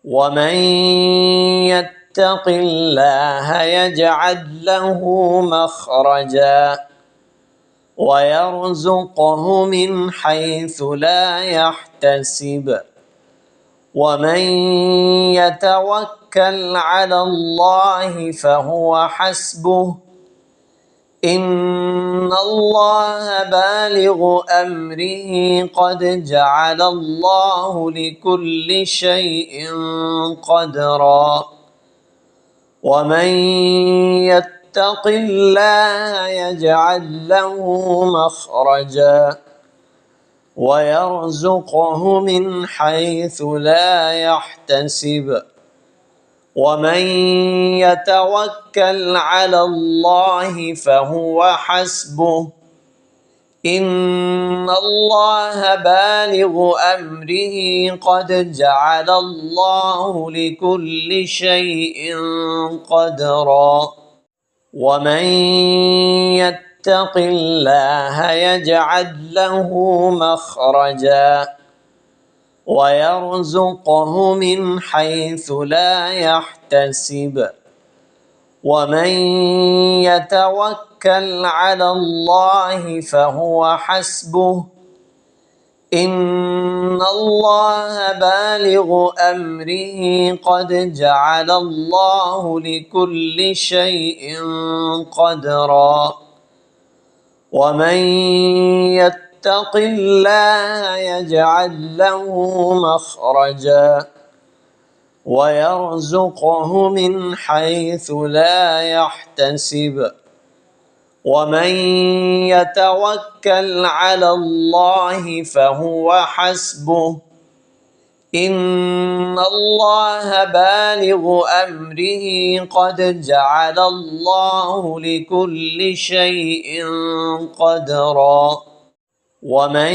ومن يتق الله يجعل له مخرجا ويرزقه من حيث لا يحتسب ومن يتوكل على الله فهو حسبه إن الله بالغ أمره قد جعل الله لكل شيء قدرا ومن يتق الله يجعل له مخرجا ويرزقه من حيث لا يحتسب ومن يتوكل على الله فهو حسبه إن الله بالغ أمره قد جعل الله لكل شيء قدرا ومن يتق الله يجعل له مخرجا ويرزقه من حيث لا يحتسب ومن يتوكل على الله فهو حسبه إن الله بالغ أمره قد جعل الله لكل شيء قدرا ومن يتق الله يجعل له مخرجا ويرزقه من حيث لا يحتسب ومن يتوكل على الله فهو حسبه إن الله بالغ أمره قد جعل الله لكل شيء قدرا ومن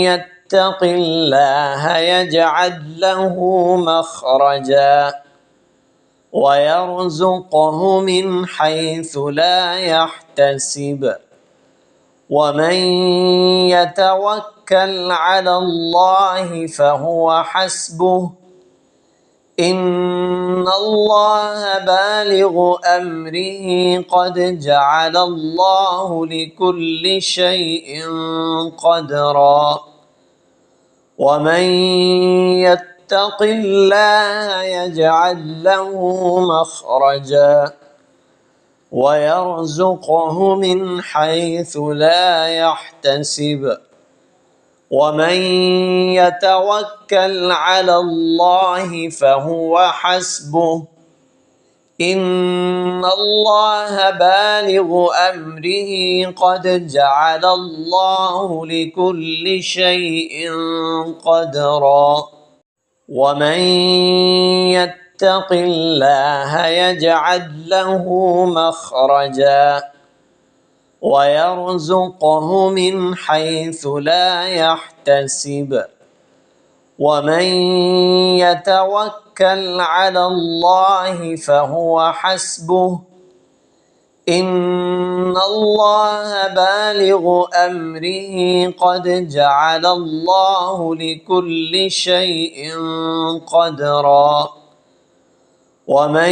يتق الله يجعل له مخرجا ويرزقه من حيث لا يحتسب ومن يتوكل على الله فهو حسبه إن الله بالغ أمره قد جعل الله لكل شيء قدرا ومن يتق الله يجعل له مخرجا ويرزقه من حيث لا يحتسب ومن يتوكل على الله فهو حسبه إن الله بالغ أمره قد جعل الله لكل شيء قدرا ومن يتق الله يجعل له مخرجا ويرزقه من حيث لا يحتسب ومن يتوكل على الله فهو حسبه إن الله بالغ أمره قد جعل الله لكل شيء قدرا ومن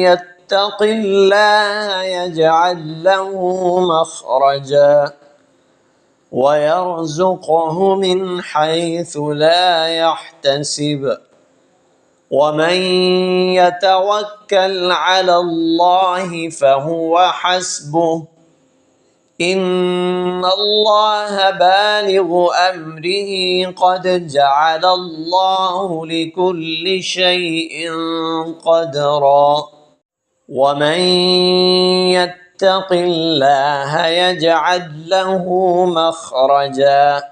يتق الله يجعل له مخرجا ويرزقه من حيث لا يحتسب ومن يتوكل على الله فهو حسبه إن الله بالغ أمره قد جعل الله لكل شيء قدرا ومن يتق الله يجعل له مخرجا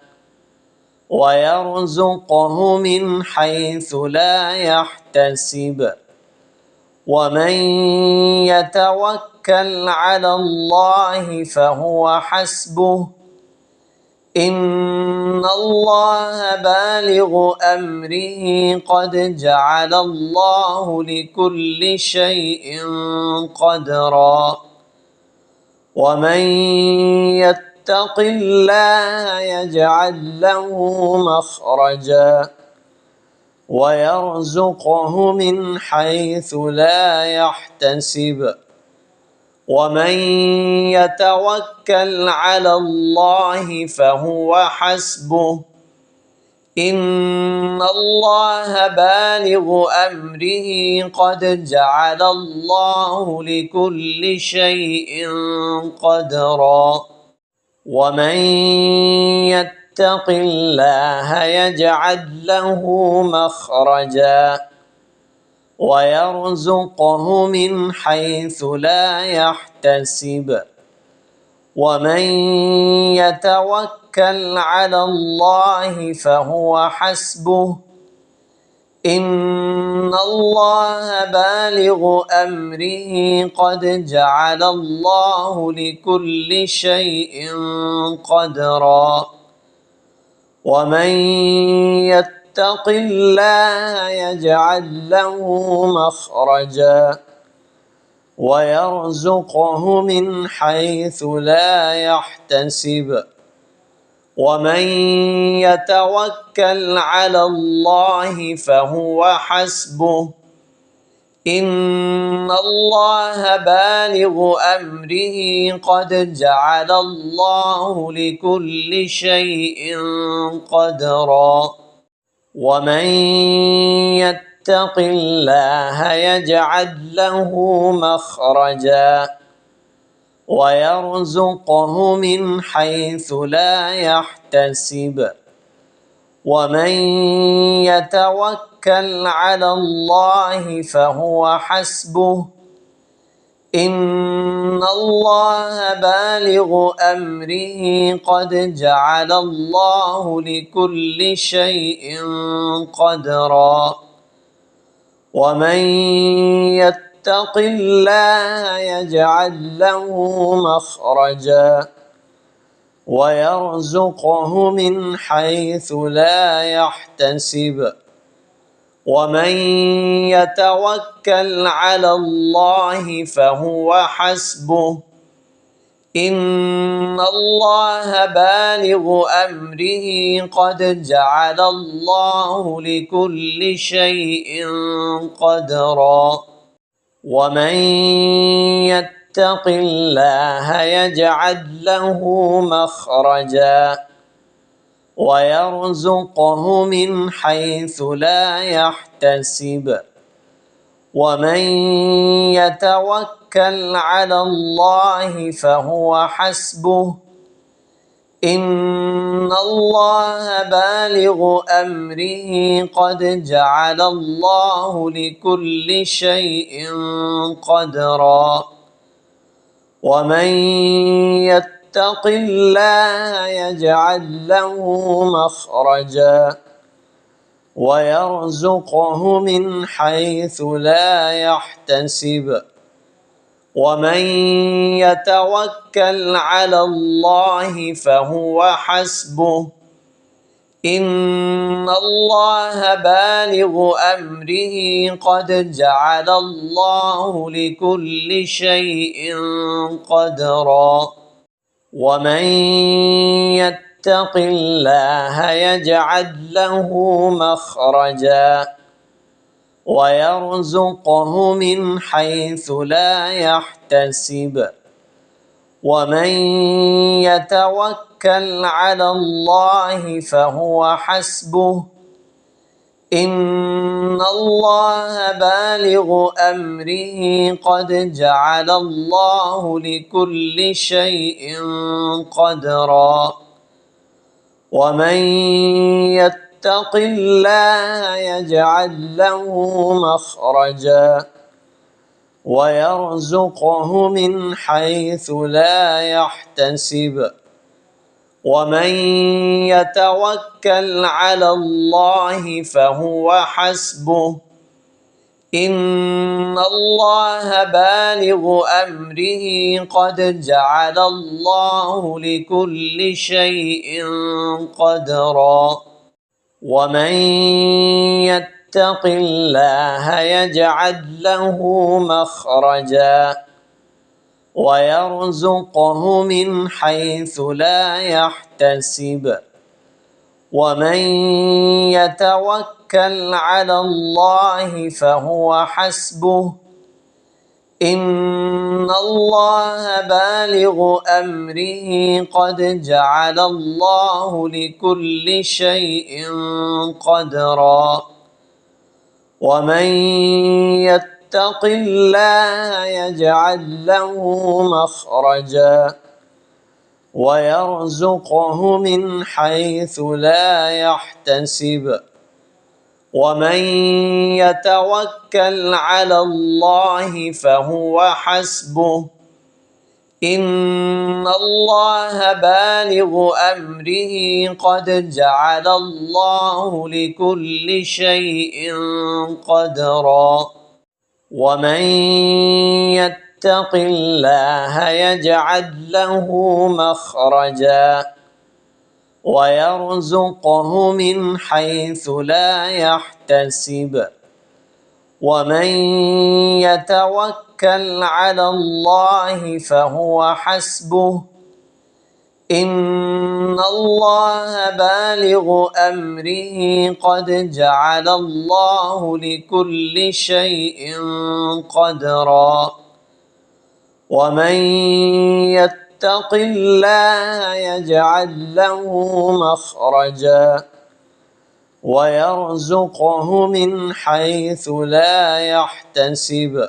ويرزقه من حيث لا يحتسب ومن يتوكل على الله فهو حسبه إن الله بالغ أمره قد جعل الله لكل شيء قدرا ومن يتق الله يجعل له مخرجا ويرزقه من حيث لا يحتسب ومن يتوكل على الله فهو حسبه إن الله بالغ أمره قد جعل الله لكل شيء قدرا ومن يتق الله يجعل له مخرجا ويرزقه من حيث لا يحتسب ومن يتوكل على الله فهو حسبه إن الله بالغ أمره قد جعل الله لكل شيء قدرا ومن يتق الله يجعل له مخرجا ويرزقه من حيث لا يحتسب ومن يتوكل على الله فهو حسبه إن الله بالغ أمره قد جعل الله لكل شيء قدرا ومن يتق الله يجعل له مخرجا ويرزقه من حيث لا يحتسب ومن يتوكل على الله فهو حسبه إن الله بالغ أمره قد جعل الله لكل شيء قدرا ومن يتق الله يجعل له مخرجا ويرزقه من حيث لا يحتسب ومن يتوكل على الله فهو حسبه إن الله بالغ أمره قد جعل الله لكل شيء قدرا ومن يتق الله يجعل له مخرجا ويرزقه من حيث لا يحتسب ومن يتوكل على الله فهو حسبه إن الله بالغ أمره قد جعل الله لكل شيء قدرا ومن يتق الله يجعل له مخرجا ويرزقه من حيث لا يحتسب ومن يتوكل على الله فهو حسبه إن الله بالغ أمره قد جعل الله لكل شيء قدرا ومن يتق الله يجعل له مخرجا ويرزقه من حيث لا يحتسب ومن يتوكل على الله فهو حسبه إن الله بالغ أمره قد جعل الله لكل شيء قدرا ومن يتق الله يجعل له مخرجا ويرزقه من حيث لا يحتسب ومن يتوكل على الله فهو حسبه إن الله بالغ أمره قد جعل الله لكل شيء قدرا ومن يتق الله يجعل له مخرجا ويرزقه من حيث لا يحتسب ومن يتوكل يتوكل على الله فهو حسبه إن الله بالغ أمره قد جعل الله لكل شيء قدرا ومن يتق الله يجعل له مخرجا ويرزقه من حيث لا يحتسب ومن يتوكل على الله فهو حسبه إن الله بالغ أمره قد جعل الله لكل شيء قدرا ومن يتق الله يجعل له مخرجا ويرزقه من حيث لا يحتسب ومن يتوكل على الله فهو حسبه إن الله بالغ أمره قد جعل الله لكل شيء قدرا ومن يتق الله يجعل له مخرجا ويرزقه من حيث لا يحتسب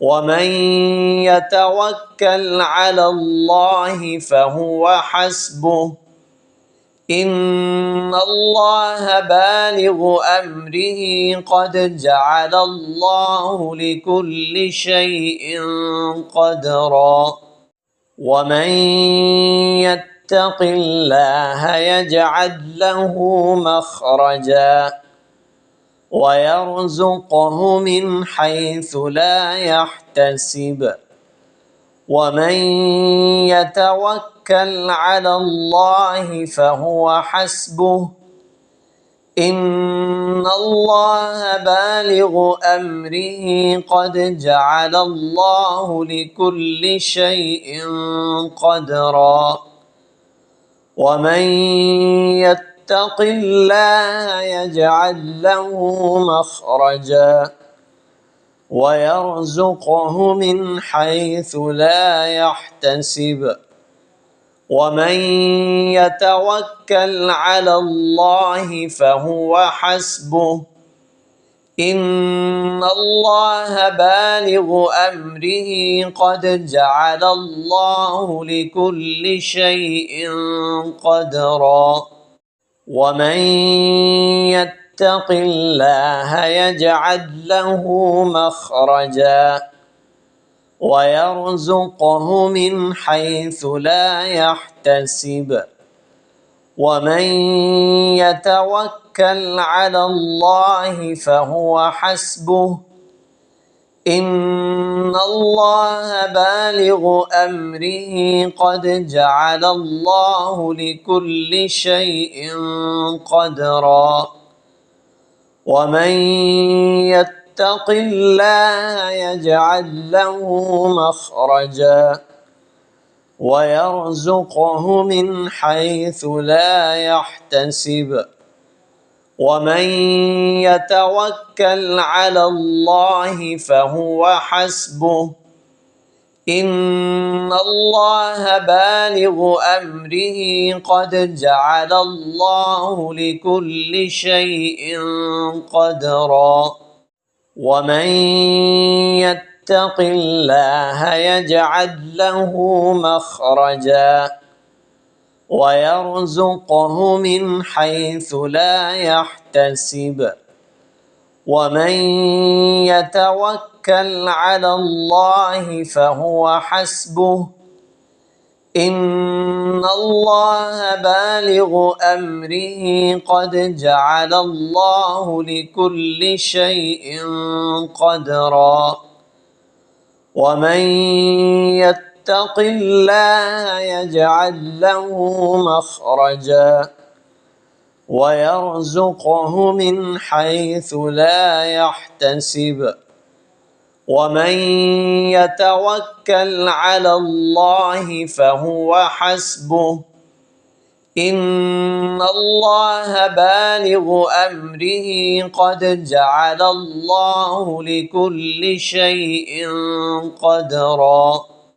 ومن يتوكل على الله فهو حسبه إن الله بالغ أمره قد جعل الله لكل شيء قدرا ومن يتق الله يجعل له مخرجا ويرزقه من حيث لا يحتسب ومن يتوكل على الله فهو حسبه إن الله بالغ أمره قد جعل الله لكل شيء قدرا ومن يتق الله يجعل له مخرجا ويرزقه من حيث لا يحتسب ومن يتوكل على الله فهو حسبه إن الله بالغ أمره قد جعل الله لكل شيء قدرا ومن يتق الله يجعل له مخرجا ويرزقه من حيث لا يحتسب ومن يتوكل على الله فهو حسبه إن الله بالغ أمره قد جعل الله لكل شيء قدرا ومن يتق الله يجعل له مخرجا ويرزقه من حيث لا يحتسب ومن يتوكل على الله فهو حسبه إن الله بالغ أمره قد جعل الله لكل شيء قدرا ومن يتق الله يجعل له مخرجا ويرزقه من حيث لا يحتسب ومن يتوكل على الله فهو حسبه إن الله بالغ أمره قد جعل الله لكل شيء قدرا ومن يتق الله يجعل له مخرجا ويرزقه من حيث لا يحتسب ومن يتوكل على الله فهو حسبه إن الله بالغ أمره قد جعل الله لكل شيء قدرا.